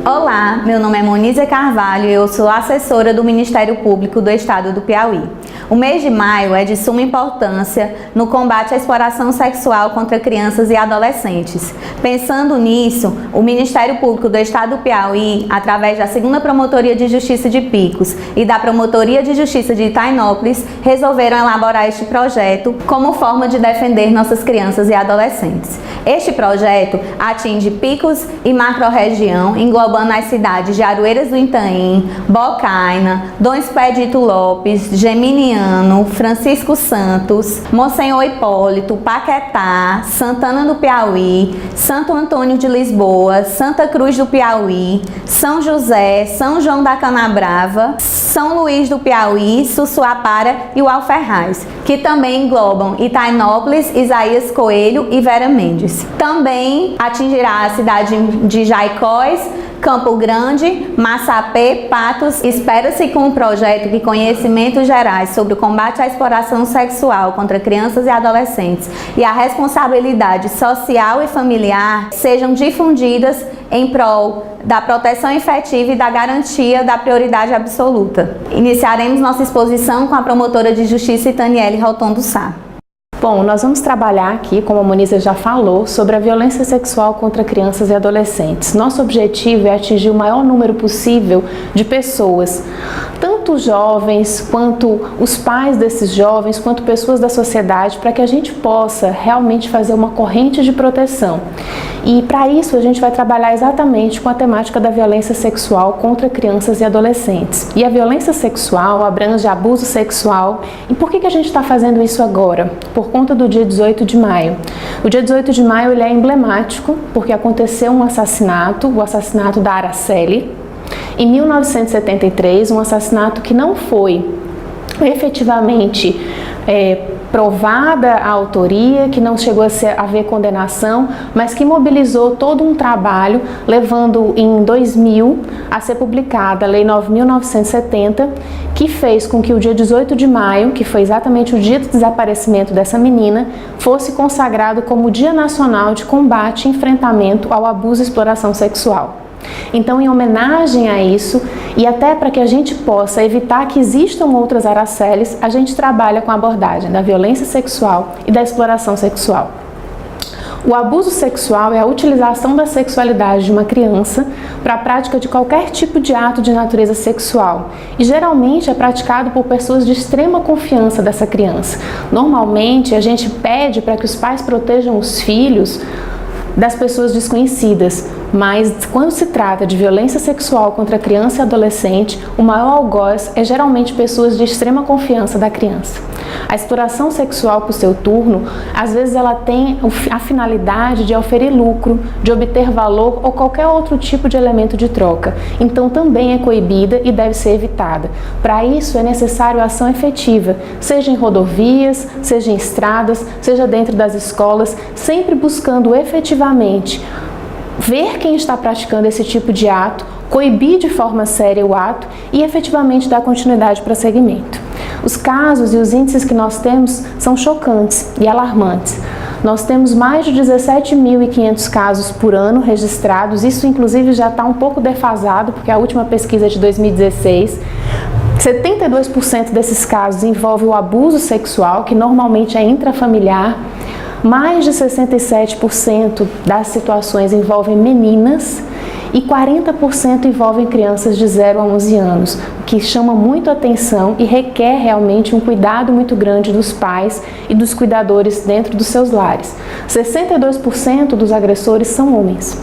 Olá, meu nome é Monísia Carvalho e eu sou assessora do Ministério Público do Estado do Piauí. O mês de maio é de suma importância no combate à exploração sexual contra crianças e adolescentes. Pensando nisso, o Ministério Público do Estado do Piauí, através da 2ª Promotoria de Justiça de Picos e da Promotoria de Justiça de Itainópolis, resolveram elaborar este projeto como forma de defender nossas crianças e adolescentes. Este projeto atinge Picos e macro-região, englobando as cidades de Aroeiras do Itaim, Bocaina, Dom Expedito Lopes, Geminiano, Francisco Santos, Monsenhor Hipólito, Paquetá, Santana do Piauí, Santo Antônio de Lisboa, Santa Cruz do Piauí, São José, São João da Canabrava, São Luís do Piauí, Sussuapara e o Alferraz, que também englobam Itainópolis, Isaías Coelho e Vera Mendes. Também atingirá a cidade de Jaicós, Campo Grande, Massapê, Patos. Espera-se com o projeto que conhecimentos gerais sobre o combate à exploração sexual contra crianças e adolescentes e a responsabilidade social e familiar sejam difundidas em prol da proteção efetiva e da garantia da prioridade absoluta. Iniciaremos nossa exposição com a promotora de justiça Itaniele Rotondo Sá. Bom, nós vamos trabalhar aqui, como a Monísia já falou, sobre a violência sexual contra crianças e adolescentes. Nosso objetivo é atingir o maior número possível de pessoas, tanto jovens, quanto os pais desses jovens, quanto pessoas da sociedade, para que a gente possa realmente fazer uma corrente de proteção. E para isso a gente vai trabalhar exatamente com a temática da violência sexual contra crianças e adolescentes. E a violência sexual abrange abuso sexual. E por que a gente está fazendo isso agora? Por conta do dia 18 de maio. O dia 18 de maio ele é emblemático porque aconteceu um assassinato, o assassinato da Araceli, em 1973, um assassinato que não foi efetivamente provada a autoria, que não chegou a haver condenação, mas que mobilizou todo um trabalho, levando em 2000 a ser publicada a Lei 9.970, que fez com que o dia 18 de maio, que foi exatamente o dia do desaparecimento dessa menina, fosse consagrado como o Dia Nacional de Combate e Enfrentamento ao Abuso e Exploração Sexual. Então, em homenagem a isso, e até para que a gente possa evitar que existam outras Araceles, a gente trabalha com a abordagem da violência sexual e da exploração sexual. O abuso sexual é a utilização da sexualidade de uma criança para a prática de qualquer tipo de ato de natureza sexual e geralmente é praticado por pessoas de extrema confiança dessa criança. Normalmente a gente pede para que os pais protejam os filhos das pessoas desconhecidas, mas quando se trata de violência sexual contra criança e adolescente, o maior algoz é geralmente pessoas de extrema confiança da criança. A exploração sexual, por seu turno, às vezes ela tem a finalidade de oferir lucro, de obter valor ou qualquer outro tipo de elemento de troca. Então também é coibida e deve ser evitada. Para isso é necessário ação efetiva, seja em rodovias, seja em estradas, seja dentro das escolas, sempre buscando efetivamente ver quem está praticando esse tipo de ato, coibir de forma séria o ato e efetivamente dar continuidade para segmento. Os casos e os índices que nós temos são chocantes e alarmantes. Nós temos mais de 17.500 casos por ano registrados, isso inclusive já está um pouco defasado, porque a última pesquisa é de 2016. 72% desses casos envolve o abuso sexual, que normalmente é intrafamiliar. Mais de 67% das situações envolvem meninas e 40% envolvem crianças de 0 a 11 anos, o que chama muito atenção e requer realmente um cuidado muito grande dos pais e dos cuidadores dentro dos seus lares. 62% dos agressores são homens.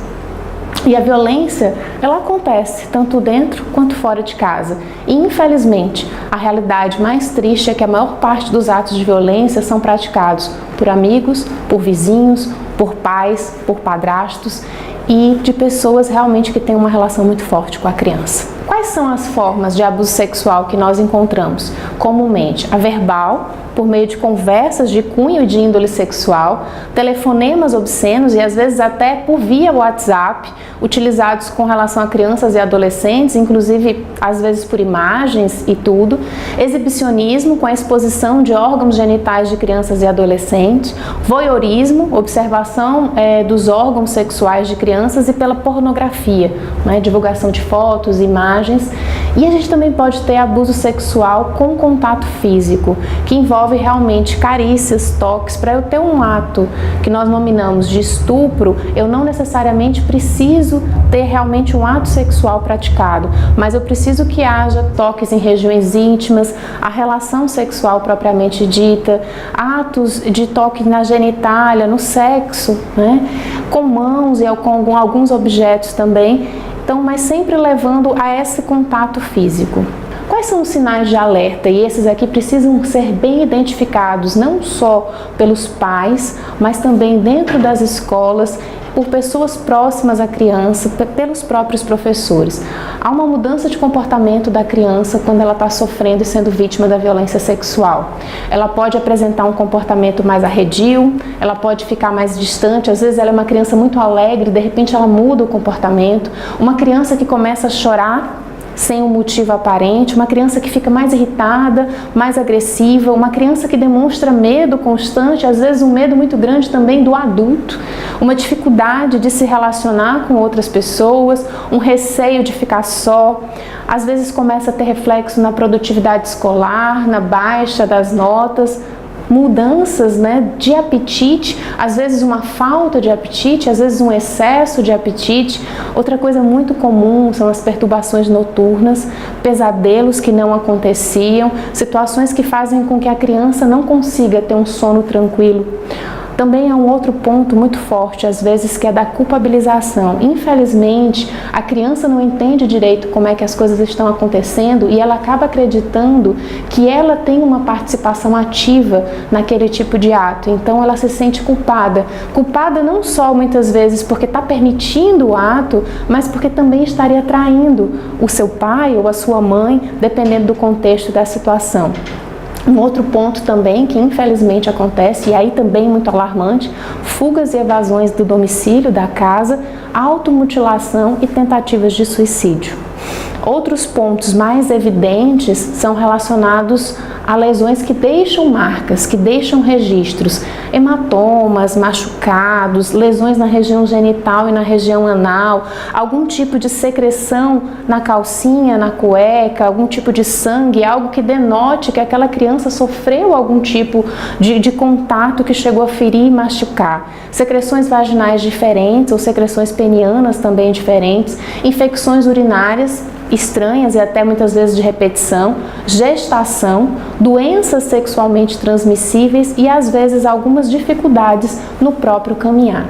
E a violência, ela acontece tanto dentro quanto fora de casa. E, infelizmente, a realidade mais triste é que a maior parte dos atos de violência são praticados por amigos, por vizinhos, por pais, por padrastos e de pessoas realmente que têm uma relação muito forte com a criança. Quais Quais são as formas de abuso sexual que nós encontramos? Comumente, a verbal, por meio de conversas de cunho e de índole sexual, telefonemas obscenos e às vezes até por via WhatsApp, utilizados com relação a crianças e adolescentes, inclusive às vezes por imagens e tudo, exibicionismo com a exposição de órgãos genitais de crianças e adolescentes, voyeurismo, observação dos órgãos sexuais de crianças e pela pornografia, né, divulgação de fotos, imagens. E a gente também pode ter abuso sexual com contato físico, que envolve realmente carícias, toques. Para eu ter um ato que nós nominamos de estupro, eu não necessariamente preciso ter realmente um ato sexual praticado, mas eu preciso que haja toques em regiões íntimas, a relação sexual propriamente dita, atos de toque na genitália, no sexo, né? Com mãos e com alguns objetos também. Então, mas sempre levando a esse contato físico. Quais são os sinais de alerta? E esses aqui precisam ser bem identificados, não só pelos pais, mas também dentro das escolas, por pessoas próximas à criança, pelos próprios professores. Há uma mudança de comportamento da criança quando ela está sofrendo e sendo vítima da violência sexual. Ela pode apresentar um comportamento mais arredio, ela pode ficar mais distante, às vezes ela é uma criança muito alegre, de repente ela muda o comportamento. Uma criança que começa a chorar sem um motivo aparente, uma criança que fica mais irritada, mais agressiva, uma criança que demonstra medo constante, às vezes um medo muito grande também do adulto, uma dificuldade de se relacionar com outras pessoas, um receio de ficar só, às vezes começa a ter reflexo na produtividade escolar, na baixa das notas, mudanças, né, de apetite, às vezes uma falta de apetite, às vezes um excesso de apetite. Outra coisa muito comum são as perturbações noturnas, pesadelos que não aconteciam, situações que fazem com que a criança não consiga ter um sono tranquilo. Também há um outro ponto muito forte, às vezes, que é da culpabilização. Infelizmente, a criança não entende direito como é que as coisas estão acontecendo e ela acaba acreditando que ela tem uma participação ativa naquele tipo de ato. Então, ela se sente culpada. Culpada não só, muitas vezes, porque está permitindo o ato, mas porque também estaria traindo o seu pai ou a sua mãe, dependendo do contexto da situação. Um outro ponto também que infelizmente acontece, e aí também muito alarmante, fugas e evasões do domicílio, da casa, automutilação e tentativas de suicídio. Outros pontos mais evidentes são relacionados a lesões que deixam marcas, que deixam registros, hematomas, machucados, lesões na região genital e na região anal, algum tipo de secreção na calcinha, na cueca, algum tipo de sangue, algo que denote que aquela criança sofreu algum tipo de contato que chegou a ferir e machucar. Secreções vaginais diferentes ou secreções penianas também diferentes, infecções urinárias estranhas e até muitas vezes de repetição, gestação, doenças sexualmente transmissíveis e às vezes algumas dificuldades no próprio caminhar.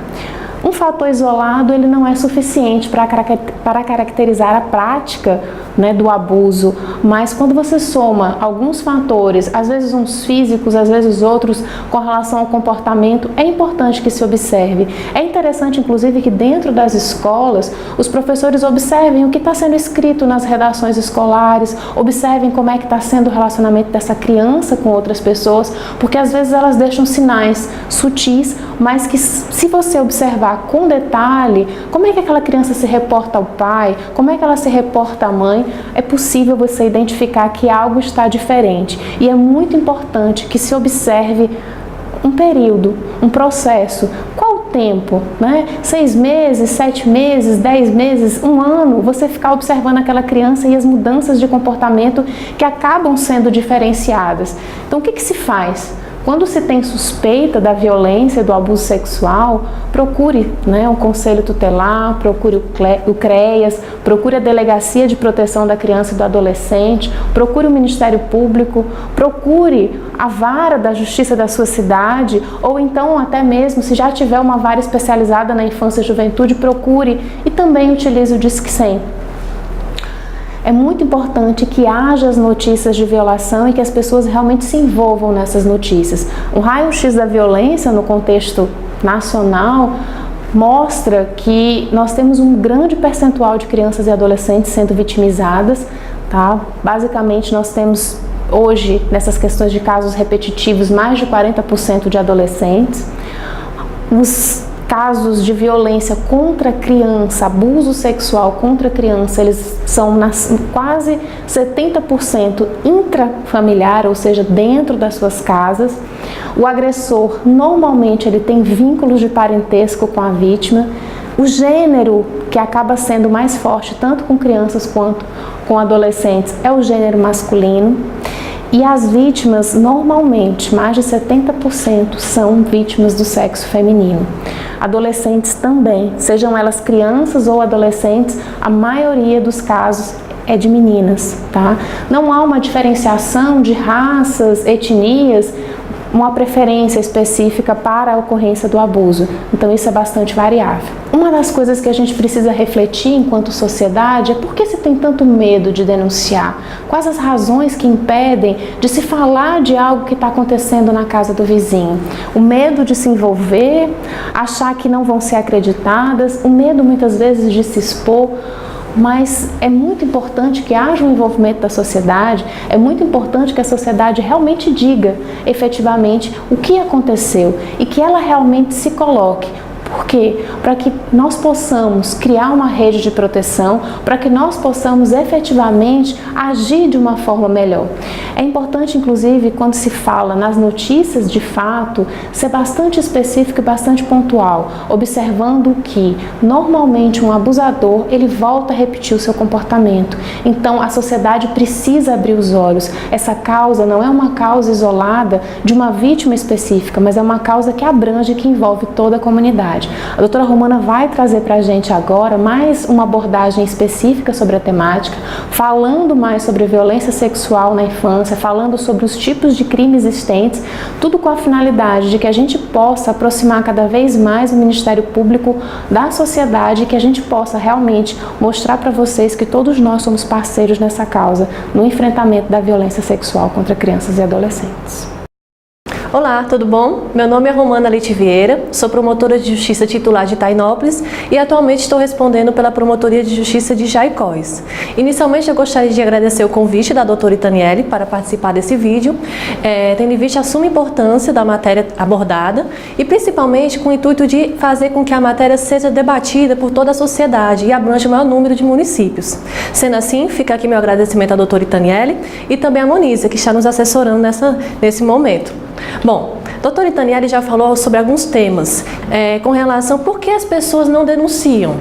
Um fator isolado ele não é suficiente para caracterizar a prática, né, do abuso, mas quando você soma alguns fatores, às vezes uns físicos, às vezes outros com relação ao comportamento, é importante que se observe. É interessante, inclusive, que dentro das escolas, os professores observem o que está sendo escrito nas redações escolares, observem como é que está sendo o relacionamento dessa criança com outras pessoas, porque às vezes elas deixam sinais sutis, mas que se você observar com detalhe, como é que aquela criança se reporta ao pai, como é que ela se reporta à mãe, é possível você identificar que algo está diferente. E é muito importante que se observe um período, um processo. Qual o tempo? Né? 6 meses, 7 meses, 10 meses, 1 ano, você ficar observando aquela criança e as mudanças de comportamento que acabam sendo diferenciadas. Então, o que se faz? Quando se tem suspeita da violência, do abuso sexual, procure, né, um conselho tutelar, procure o CREAS, procure a Delegacia de Proteção da Criança e do Adolescente, procure o Ministério Público, procure a vara da Justiça da sua cidade, ou então até mesmo, se já tiver uma vara especializada na infância e juventude, procure e também utilize o Disque 100. É muito importante que haja as notícias de violação e que as pessoas realmente se envolvam nessas notícias. O raio-x da violência no contexto nacional mostra que nós temos um grande percentual de crianças e adolescentes sendo vitimizadas, tá? Basicamente, nós temos hoje, nessas questões de casos repetitivos, mais de 40% de adolescentes. Os casos de violência contra a criança, abuso sexual contra a criança, eles são quase 70% intrafamiliar, ou seja, dentro das suas casas. O agressor, normalmente, ele tem vínculos de parentesco com a vítima. O gênero que acaba sendo mais forte, tanto com crianças quanto com adolescentes, é o gênero masculino. E as vítimas, normalmente, mais de 70% são vítimas do sexo feminino. Adolescentes também, sejam elas crianças ou adolescentes, a maioria dos casos é de meninas, tá? Não há uma diferenciação de raças, etnias, uma preferência específica para a ocorrência do abuso. Então isso é bastante variável. Uma das coisas que a gente precisa refletir enquanto sociedade é por que se tem tanto medo de denunciar? Quais as razões que impedem de se falar de algo que está acontecendo na casa do vizinho? O medo de se envolver, achar que não vão ser acreditadas, o medo muitas vezes de se expor. Mas é muito importante que haja um envolvimento da sociedade, é muito importante que a sociedade realmente diga efetivamente o que aconteceu e que ela realmente se coloque. Por quê? Para que nós possamos criar uma rede de proteção, para que nós possamos efetivamente agir de uma forma melhor. É importante, inclusive, quando se fala nas notícias de fato, ser bastante específico e bastante pontual, observando que, normalmente, um abusador, ele volta a repetir o seu comportamento. Então, a sociedade precisa abrir os olhos. Essa causa não é uma causa isolada de uma vítima específica, mas é uma causa que abrange e que envolve toda a comunidade. A doutora Romana vai trazer para a gente agora mais uma abordagem específica sobre a temática, falando mais sobre a violência sexual na infância, falando sobre os tipos de crimes existentes, tudo com a finalidade de que a gente possa aproximar cada vez mais o Ministério Público da sociedade e que a gente possa realmente mostrar para vocês que todos nós somos parceiros nessa causa, no enfrentamento da violência sexual contra crianças e adolescentes. Olá, tudo bom? Meu nome é Romana Leite Vieira, sou promotora de justiça titular de Itainópolis e atualmente estou respondendo pela Promotoria de Justiça de Jaicós. Inicialmente eu gostaria de agradecer o convite da doutora Itaniele para participar desse vídeo, tendo em vista a suma importância da matéria abordada e principalmente com o intuito de fazer com que a matéria seja debatida por toda a sociedade e abrange o maior número de municípios. Sendo assim, fica aqui meu agradecimento à doutora Itaniele e também à Monísia, que está nos assessorando nesse momento. Bom, a doutora Itaniele já falou sobre alguns temas com relação a por que as pessoas não denunciam,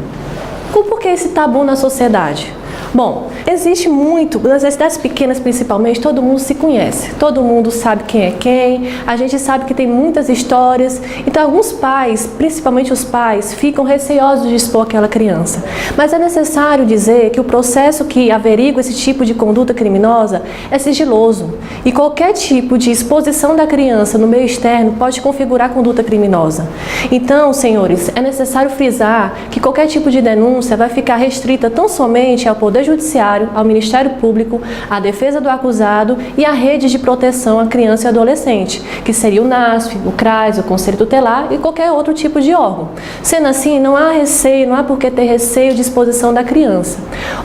por que esse tabu na sociedade. Bom, existe muito, nas cidades pequenas principalmente, todo mundo se conhece, todo mundo sabe quem é quem, a gente sabe que tem muitas histórias, então alguns pais, principalmente os pais, ficam receosos de expor aquela criança. Mas é necessário dizer que o processo que averigua esse tipo de conduta criminosa é sigiloso e qualquer tipo de exposição da criança no meio externo pode configurar conduta criminosa. Então, senhores, é necessário frisar que qualquer tipo de denúncia vai ficar restrita tão somente ao Poder Judiciário, ao Ministério Público, à defesa do acusado e à rede de proteção à criança e adolescente, que seria o NASF, o CRAS, o Conselho Tutelar e qualquer outro tipo de órgão. Sendo assim, não há receio, não há por que ter receio de exposição da criança.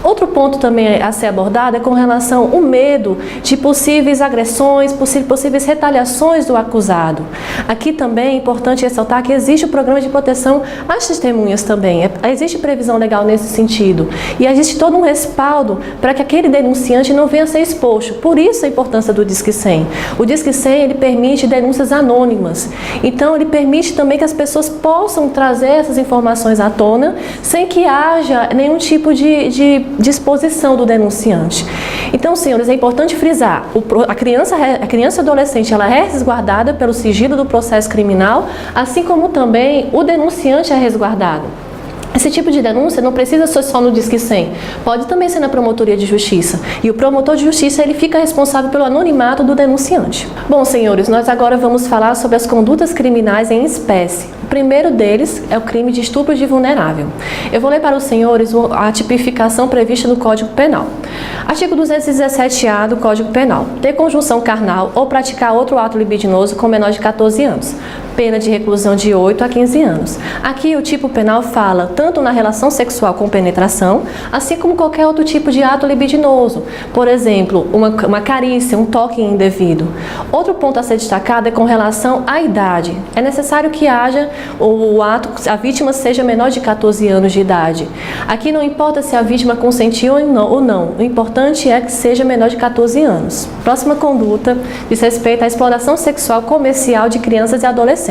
Outro ponto também a ser abordado é com relação ao medo de possíveis agressões, possíveis retaliações do acusado. Aqui também é importante ressaltar que existe o programa de proteção às testemunhas também, existe previsão legal nesse sentido e existe todo um respaldo para que aquele denunciante não venha a ser exposto. Por isso a importância do Disque 100. O Disque 100 ele permite denúncias anônimas. Então ele permite também que as pessoas possam trazer essas informações à tona sem que haja nenhum tipo de exposição do denunciante. Então, senhores, é importante frisar, a criança e adolescente ela é resguardada pelo sigilo do processo criminal, assim como também o denunciante é resguardado. Esse tipo de denúncia não precisa ser só no Disque 100, pode também ser na Promotoria de Justiça. E o promotor de justiça ele fica responsável pelo anonimato do denunciante. Bom, senhores, nós agora vamos falar sobre as condutas criminais em espécie. primeiro deles é o crime de estupro de vulnerável. Eu vou ler para os senhores a tipificação prevista no Código Penal. Artigo 217-A do Código Penal. Ter conjunção carnal ou praticar outro ato libidinoso com menor de 14 anos. Pena de reclusão de 8 a 15 anos. Aqui o tipo penal fala tanto na relação sexual com penetração, assim como qualquer outro tipo de ato libidinoso. Por exemplo, uma carícia, um toque indevido. Outro ponto a ser destacado é com relação à idade. É necessário que haja a vítima seja menor de 14 anos de idade. Aqui não importa se a vítima consentiu ou não. O importante é que seja menor de 14 anos. Próxima conduta diz respeito à exploração sexual comercial de crianças e adolescentes.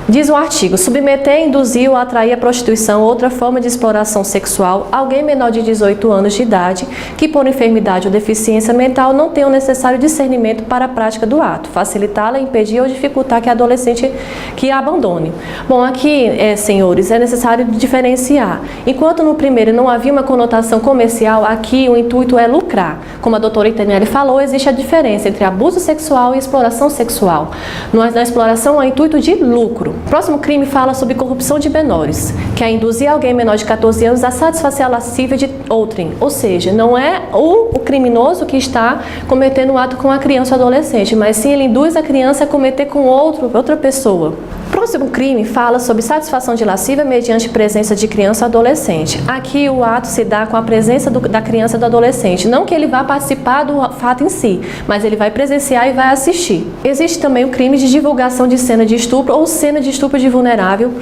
Diz o artigo: submeter, induzir ou atrair à prostituição ou outra forma de exploração sexual alguém menor de 18 anos de idade que por enfermidade ou deficiência mental não tenha o necessário discernimento para a prática do ato, facilitá-la, impedir ou dificultar que a adolescente que a abandone. Bom, aqui, senhores, é necessário diferenciar. Enquanto no primeiro não havia uma conotação comercial, aqui o intuito é lucrar. Como a doutora Itaniele falou, existe a diferença entre abuso sexual e exploração sexual. Na exploração, há intuito de lucro. O próximo crime fala sobre corrupção de menores, que é induzir alguém menor de 14 anos a satisfazer a lascívia de outrem, ou seja, não é o criminoso que está cometendo o ato com a criança ou adolescente, mas sim ele induz a criança a cometer com outra pessoa. O próximo crime fala sobre satisfação de lascívia mediante presença de criança ou adolescente. Aqui o ato se dá com a presença da criança ou do adolescente, não que ele vá participar do fato em si, mas ele vai presenciar e vai assistir. Existe também o crime de divulgação de cena de estupro ou cena de estupro de vulnerável,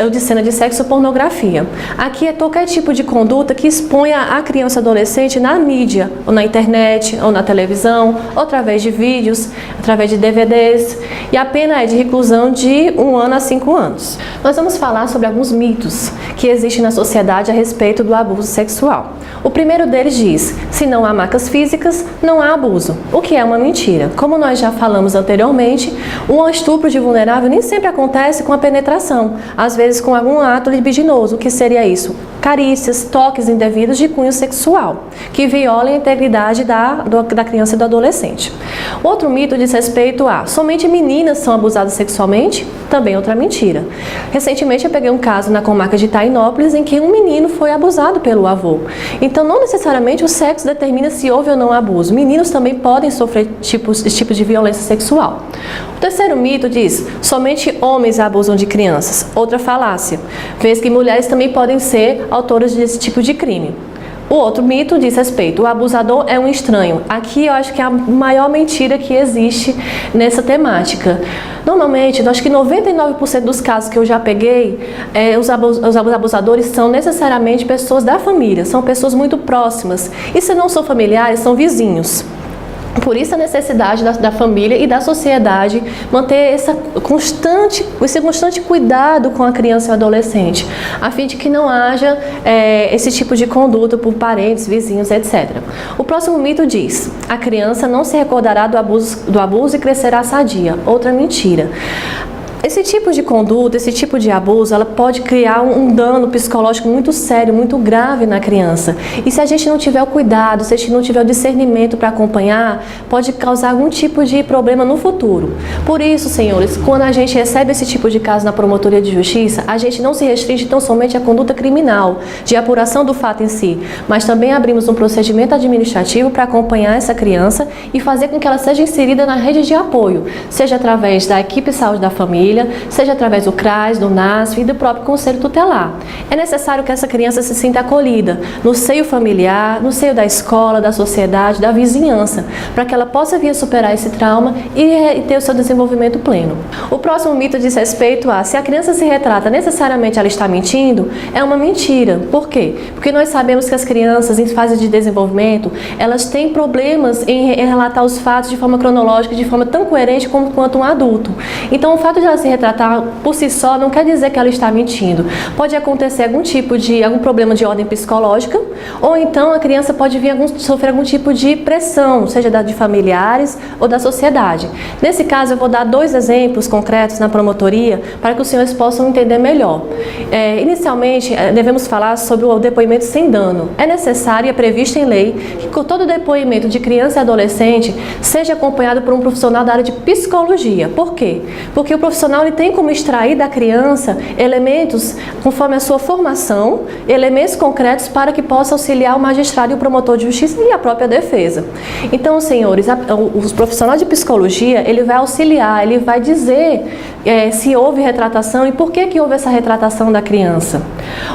ou de cena de sexo ou pornografia. Aqui é qualquer tipo de conduta que exponha a criança ou adolescente na mídia, ou na internet, ou na televisão, ou através de vídeos, através de DVDs, e a pena é de reclusão de 1 ano a 5 anos. Nós vamos falar sobre alguns mitos que existem na sociedade a respeito do abuso sexual. O primeiro deles diz: se não há marcas físicas, não há abuso, o que é uma mentira. Como nós já falamos anteriormente, um estupro de vulnerável nem sempre acontece com a penetração, às vezes com algum ato libidinoso. O que seria isso? Carícias, toques indevidos de cunho sexual, que violam a integridade da criança e do adolescente. Outro mito diz respeito a somente meninas são abusadas sexualmente, também outra mentira. Recentemente eu peguei um caso na comarca de Tainópolis em que um menino foi abusado pelo avô. Então não necessariamente o sexo determina se houve ou não abuso. Meninos também podem sofrer esse tipo de violência sexual. O terceiro mito diz: somente homens abusam de crianças. Outra falácia, vez que mulheres também podem ser autoras desse tipo de crime. O outro mito diz respeito: o abusador é um estranho. Aqui eu acho que é a maior mentira que existe nessa temática. Normalmente, acho que 99% dos casos que eu já peguei, os abusadores são necessariamente pessoas da família, são pessoas muito próximas. E se não são familiares, são vizinhos. Por isso a necessidade da família e da sociedade manter esse constante cuidado com a criança e o adolescente, a fim de que não haja esse tipo de conduta por parentes, vizinhos, etc. O próximo mito diz: a criança não se recordará do abuso e crescerá sadia. Outra mentira. Esse tipo de conduta, esse tipo de abuso, ela pode criar um dano psicológico muito sério, muito grave na criança. E se a gente não tiver o cuidado, se a gente não tiver o discernimento para acompanhar, pode causar algum tipo de problema no futuro. Por isso, senhores, quando a gente recebe esse tipo de caso na Promotoria de Justiça, a gente não se restringe tão somente à conduta criminal, de apuração do fato em si, mas também abrimos um procedimento administrativo para acompanhar essa criança e fazer com que ela seja inserida na rede de apoio, seja através da equipe de saúde da família, seja através do CRAS, do NASF e do próprio Conselho Tutelar. É necessário que essa criança se sinta acolhida no seio familiar, no seio da escola, da sociedade, da vizinhança, para que ela possa vir a superar esse trauma e ter o seu desenvolvimento pleno. O próximo mito diz respeito a: se a criança se retrata, necessariamente ela está mentindo, é uma mentira. Por quê? Porque nós sabemos que as crianças em fase de desenvolvimento, elas têm problemas em relatar os fatos de forma cronológica, de forma tão coerente quanto um adulto. Então o fato de ela se retratar por si só não quer dizer que ela está mentindo. Pode acontecer algum problema de ordem psicológica, ou então a criança pode sofrer algum tipo de pressão, seja de familiares ou da sociedade. Nesse caso, eu vou dar 2 exemplos concretos na promotoria para que os senhores possam entender melhor. Inicialmente, devemos falar sobre o depoimento sem dano. É necessário e é previsto em lei que todo depoimento de criança e adolescente seja acompanhado por um profissional da área de psicologia. Por quê? Porque o profissional profissional ele tem como extrair da criança elementos conforme a sua formação, elementos concretos para que possa auxiliar o magistrado e o promotor de justiça e a própria defesa. Então, senhores, os profissionais de psicologia, ele vai auxiliar, ele vai dizer se houve retratação e por que houve essa retratação da criança.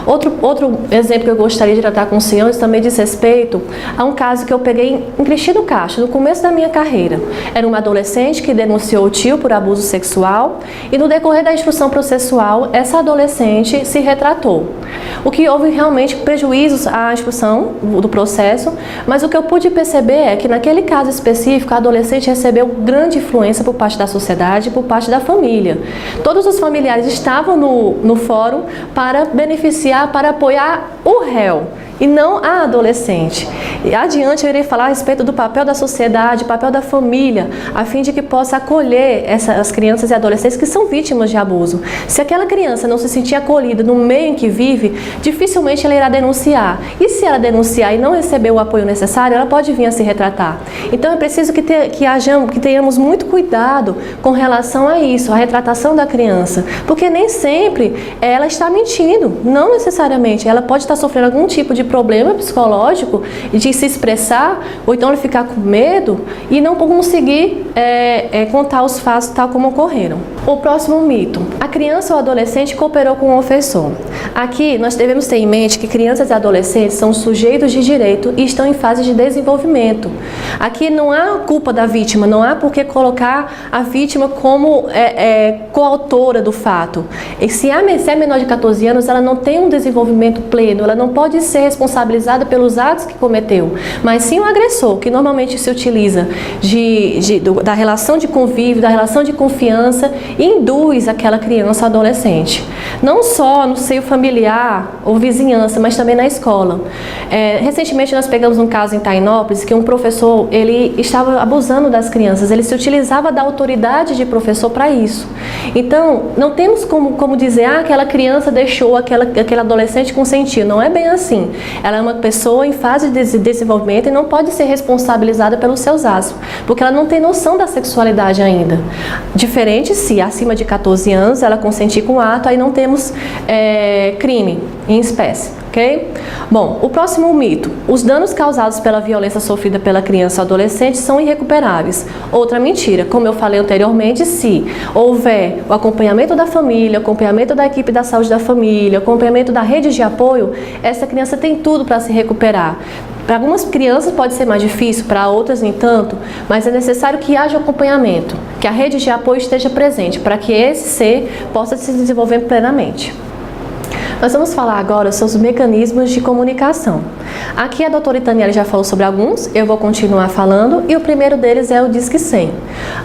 Outro exemplo que eu gostaria de tratar com os senhores também diz respeito a um caso que eu peguei em Cristino Castro, no começo da minha carreira. Era uma adolescente que denunciou o tio por abuso sexual e no decorrer da instrução processual, essa adolescente se retratou. O que houve realmente prejuízos à instrução do processo, mas o que eu pude perceber é que naquele caso específico, a adolescente recebeu grande influência por parte da sociedade e por parte da família. Todos os familiares estavam no fórum para beneficiar, para apoiar o réu e não a adolescente. E adiante eu irei falar a respeito do papel da sociedade, papel da família, a fim de que possa acolher as crianças e adolescentes que são vítimas de abuso. Se aquela criança não se sentir acolhida no meio em que vive, dificilmente ela irá denunciar. E se ela denunciar e não receber o apoio necessário, ela pode vir a se retratar. Então é preciso que tenhamos muito cuidado com relação a isso, a retratação da criança, porque nem sempre ela está mentindo, não necessariamente. Ela pode estar sofrendo algum tipo de problema psicológico de se expressar, ou então ele ficar com medo e não conseguir contar os fatos tal como ocorreram. O próximo mito: a criança ou adolescente cooperou com o ofensor. Aqui nós devemos ter em mente que crianças e adolescentes são sujeitos de direito e estão em fase de desenvolvimento. Aqui não há culpa da vítima, não há por que colocar a vítima como coautora do fato. E se é menor de 14 anos, ela não tem um desenvolvimento pleno, ela não pode ser responsabilizada pelos atos que cometeu, mas sim o agressor, que normalmente se utiliza da relação de convívio, da relação de confiança e induz aquela criança ou adolescente. Não só no seio familiar ou vizinhança, mas também na escola. Recentemente nós pegamos um caso em Tainópolis que um professor, ele estava abusando das crianças, ele se utilizava da autoridade de professor para isso. Então, não temos como dizer, aquela criança deixou aquele adolescente consentir. Não é bem assim. Ela é uma pessoa em fase de desenvolvimento e não pode ser responsabilizada pelos seus atos, porque ela não tem noção da sexualidade ainda. Diferente se acima de 14 anos ela consentir com o ato, aí não temos crime em espécie. Okay? Bom, o próximo mito: os danos causados pela violência sofrida pela criança ou adolescente são irrecuperáveis. Outra mentira, como eu falei anteriormente, se houver o acompanhamento da família, o acompanhamento da equipe da saúde da família, o acompanhamento da rede de apoio, essa criança tem tudo para se recuperar. Para algumas crianças pode ser mais difícil, para outras nem tanto, mas é necessário que haja acompanhamento, que a rede de apoio esteja presente, para que esse ser possa se desenvolver plenamente. Nós vamos falar agora sobre os mecanismos de comunicação. Aqui a doutora Itaniele já falou sobre alguns, eu vou continuar falando, e o primeiro deles é o Disque 100.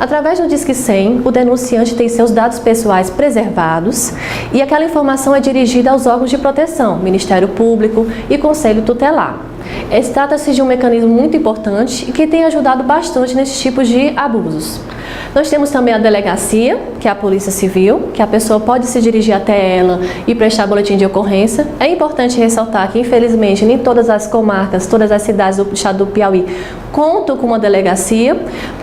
Através do Disque 100, o denunciante tem seus dados pessoais preservados e aquela informação é dirigida aos órgãos de proteção, Ministério Público e Conselho Tutelar. Trata-se de um mecanismo muito importante e que tem ajudado bastante nesses tipos de abusos. Nós temos também a delegacia, que é a Polícia Civil, que a pessoa pode se dirigir até ela e prestar boletim de ocorrência. É importante ressaltar que, infelizmente, nem todas as comarcas, todas as cidades do estado do Piauí contam com uma delegacia.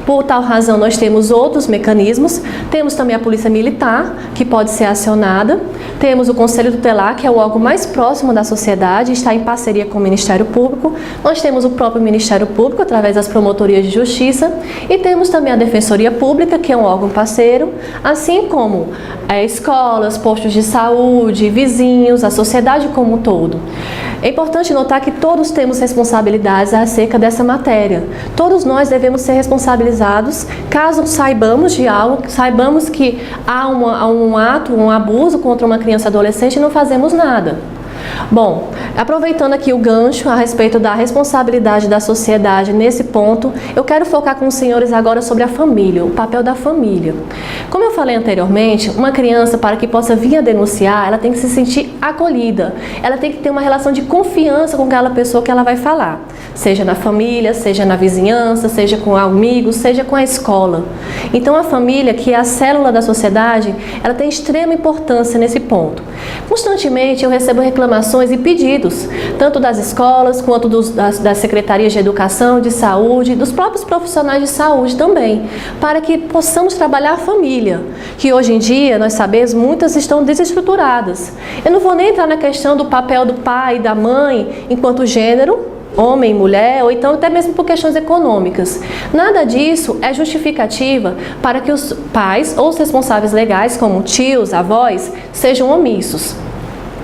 Por tal razão, nós temos outros mecanismos. Temos também a Polícia Militar, que pode ser acionada. Temos o Conselho Tutelar, que é o órgão mais próximo da sociedade, está em parceria com o Ministério Público. Nós temos o próprio Ministério Público, através das promotorias de justiça. E temos também a Defensoria Pública, que é um órgão parceiro, assim como escolas, postos de saúde, vizinhos, a sociedade como um todo. É importante notar que todos temos responsabilidades acerca dessa matéria. Todos nós devemos ser responsabilizados caso saibamos de algo, saibamos que há um ato, um abuso contra uma criança ou adolescente e não fazemos nada. Bom, aproveitando aqui o gancho a respeito da responsabilidade da sociedade nesse ponto, eu quero focar com os senhores agora sobre a família, o papel da família. Como eu falei anteriormente, uma criança, para que possa vir a denunciar, ela tem que se sentir acolhida, ela tem que ter uma relação de confiança com aquela pessoa que ela vai falar. seja na família, seja na vizinhança, seja com amigos, seja com a escola. Então a família, que é a célula da sociedade, ela tem extrema importância nesse ponto. Constantemente eu recebo reclamações e pedidos, tanto das escolas quanto das secretarias de educação, de saúde, dos próprios profissionais de saúde também, para que possamos trabalhar a família, que hoje em dia, nós sabemos, muitas estão desestruturadas. Eu não vou nem entrar na questão do papel do pai e da mãe enquanto gênero, homem, mulher, ou então até mesmo por questões econômicas. Nada disso é justificativa para que os pais ou os responsáveis legais, como tios, avós, sejam omissos.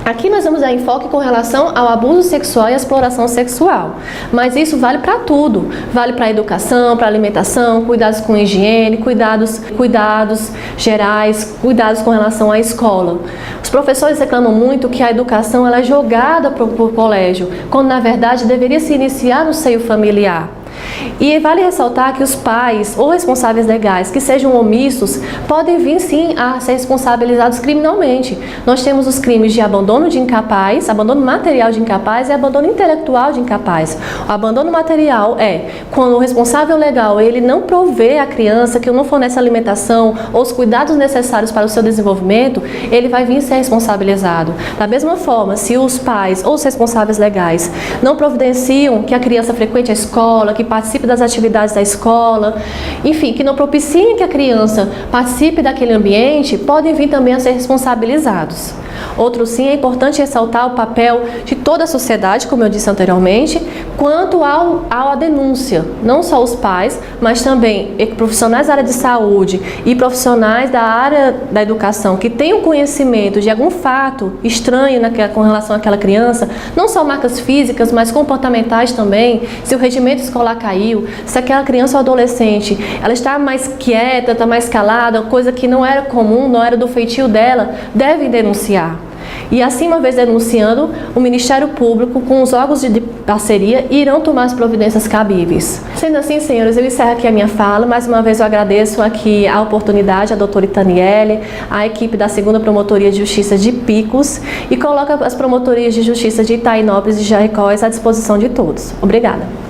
Aqui nós vamos dar enfoque com relação ao abuso sexual e à exploração sexual, mas isso vale para tudo, vale para a educação, para a alimentação, cuidados com higiene, cuidados gerais, cuidados com relação à escola. Os professores reclamam muito que a educação ela é jogada para o colégio, quando na verdade deveria se iniciar no seio familiar. E vale ressaltar que os pais ou responsáveis legais que sejam omissos podem vir sim a ser responsabilizados criminalmente. Nós temos os crimes de abandono de incapaz, abandono material de incapaz e abandono intelectual de incapaz. O abandono material é quando o responsável legal ele não provê à criança, que não fornece alimentação ou os cuidados necessários para o seu desenvolvimento, ele vai vir ser responsabilizado. Da mesma forma, se os pais ou os responsáveis legais não providenciam que a criança frequente a escola, que participe das atividades da escola, enfim, que não propiciem que a criança participe daquele ambiente, podem vir também a ser responsabilizados. Outro sim, é importante ressaltar o papel de toda a sociedade, como eu disse anteriormente, quanto à denúncia, não só os pais, mas também profissionais da área de saúde e profissionais da área da educação que tenham conhecimento de algum fato estranho com relação àquela criança, não só marcas físicas, mas comportamentais também, se o rendimento escolar caiu, se aquela criança ou adolescente ela está mais quieta, está mais calada, coisa que não era comum, não era do feitio dela, devem denunciar. E assim, uma vez denunciando, o Ministério Público, com os órgãos de parceria, irão tomar as providências cabíveis. Sendo assim, senhores, eu encerro aqui a minha fala. Mais uma vez eu agradeço aqui a oportunidade, a doutora Itaniele, a equipe da 2ª Promotoria de Justiça de Picos e coloco as promotorias de justiça de Itainópolis e Jaicós à disposição de todos. Obrigada.